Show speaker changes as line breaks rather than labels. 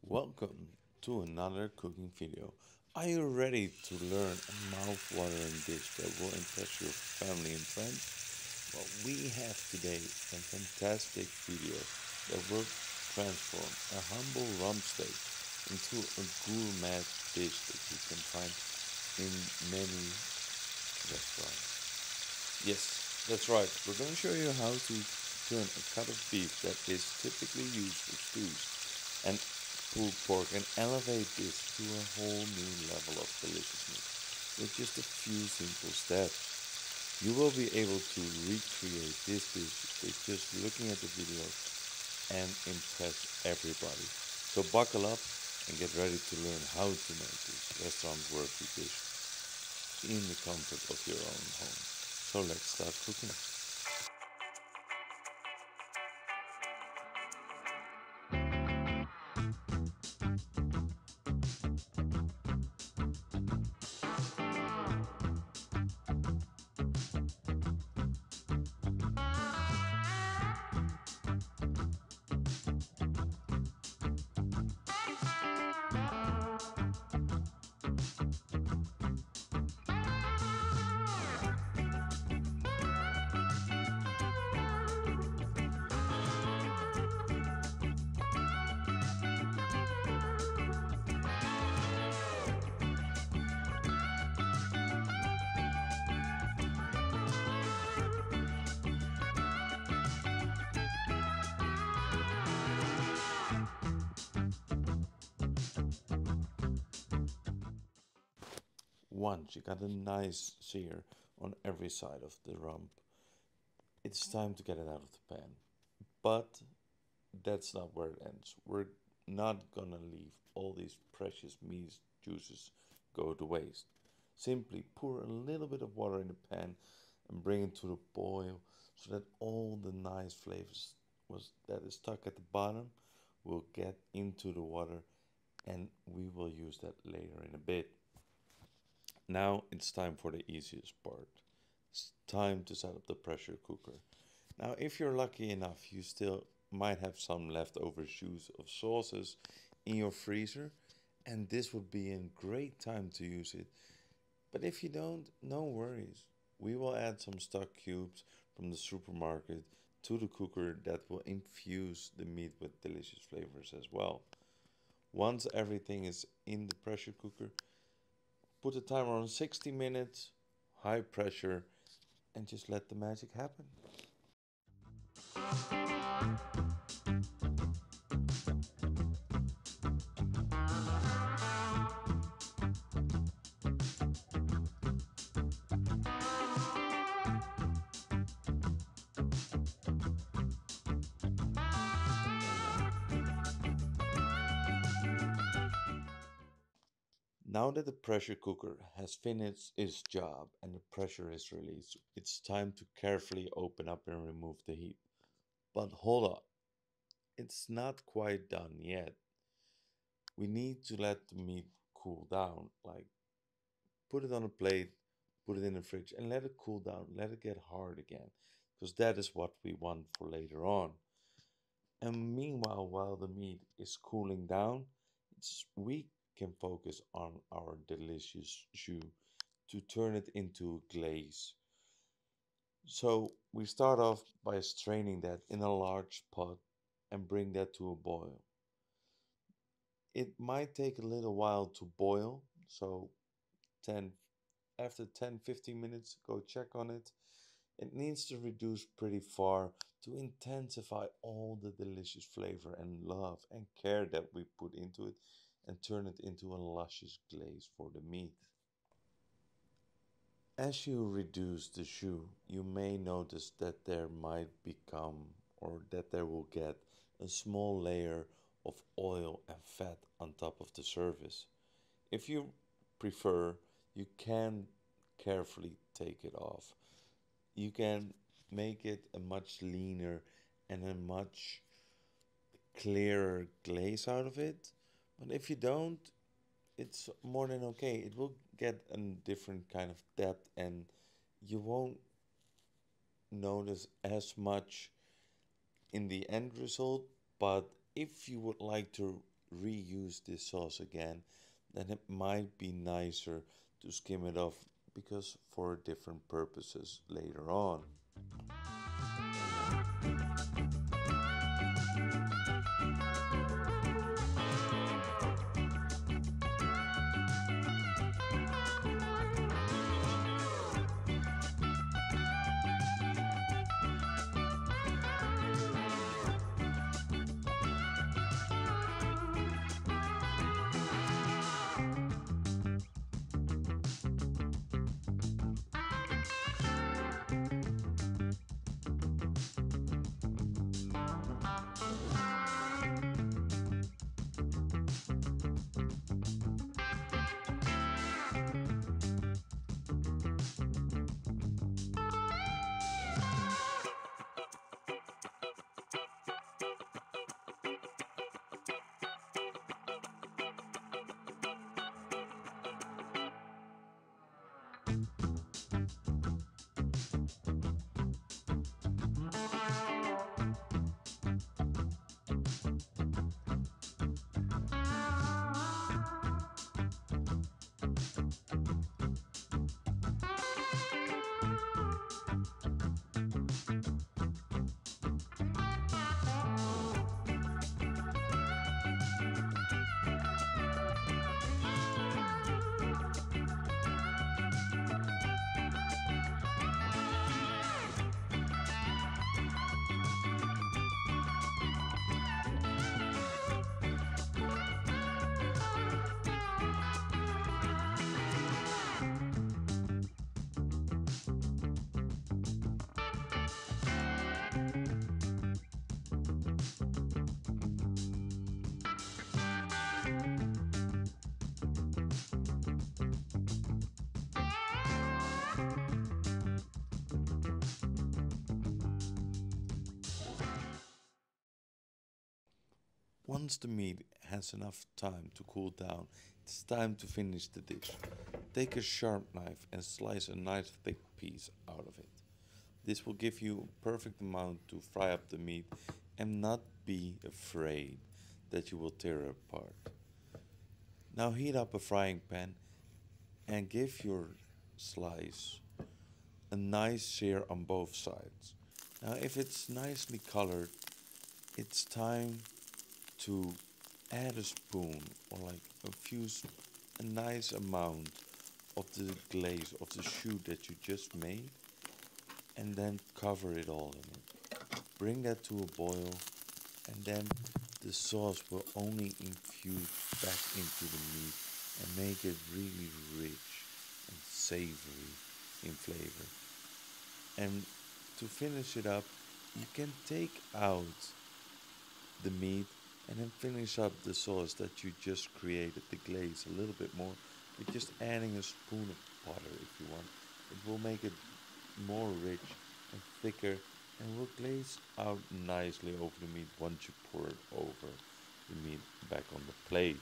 Welcome to another cooking video. Are you ready to learn a mouth-watering dish that will impress your family and friends? Well, we have today a fantastic video that will transform a humble rump steak into a gourmet dish that you can find in many restaurants. Yes, that's right. We're going to show you how to turn a cut of beef that is typically used for stews and pulled pork and elevate this to a whole new level of deliciousness with just a few simple steps. You will be able to recreate this dish with just looking at the video and impress everybody. So buckle up and get ready to learn how to make this restaurant-worthy dish in the comfort of your own home. So let's start cooking. Once you got a nice sear on every side of the rump, it's time to get it out of the pan. But that's not where it ends. We're not gonna leave all these precious meat juices go to waste. Simply pour a little bit of water in the pan and bring it to the boil so that all the nice flavors that is stuck at the bottom will get into the water, and we will use that later in a bit. Now it's time for the easiest part. It's time to set up the pressure cooker. Now, if you're lucky enough, you still might have some leftover jus of sauces in your freezer, and this would be a great time to use it. But if you don't, no worries. We will add some stock cubes from the supermarket to the cooker that will infuse the meat with delicious flavors as well. Once everything is in the pressure cooker, put the timer on 60 minutes, high pressure, and just let the magic happen. Now that the pressure cooker has finished its job and the pressure is released, it's time to carefully open up and remove the heat. But hold up, it's not quite done yet. We need to let the meat cool down, like put it on a plate, put it in the fridge, and let it cool down, let it get hard again, because that is what we want for later on. And meanwhile, while the meat is cooling down, we can focus on our delicious jus to turn it into glaze. So we start off by straining that in a large pot and bring that to a boil. It might take a little while to boil, so 10 after 10-15 minutes go check on it. It needs to reduce pretty far to intensify all the delicious flavor and love and care that we put into it and turn it into a luscious glaze for the meat. As you reduce the jus, you may notice that there might become or that there will get a small layer of oil and fat on top of the surface. If you prefer, you can carefully take it off. You can make it a much leaner and a much clearer glaze out of it. But if you don't, it's more than okay. It will get a different kind of depth and you won't notice as much in the end result. But if you would like to reuse this sauce again, then it might be nicer to skim it off because for different purposes later on. Once the meat has enough time to cool down, it's time to finish the dish. Take a sharp knife and slice a nice thick piece out of it. This will give you a perfect amount to fry up the meat and not be afraid that you will tear it apart. Now heat up a frying pan and give your slice a nice sear on both sides. Now if it's nicely colored, it's time to add a spoon or like a nice amount of the glaze of the choux that you just made, and then cover it all in it. Bring that to a boil, and then the sauce will only infuse back into the meat and make it really rich and savory in flavor. And to finish it up, you can take out the meat and then finish up the sauce that you just created, the glaze, a little bit more. You're just adding a spoon of butter if you want. It will make it more rich and thicker and will glaze out nicely over the meat once you pour it over the meat back on the plate.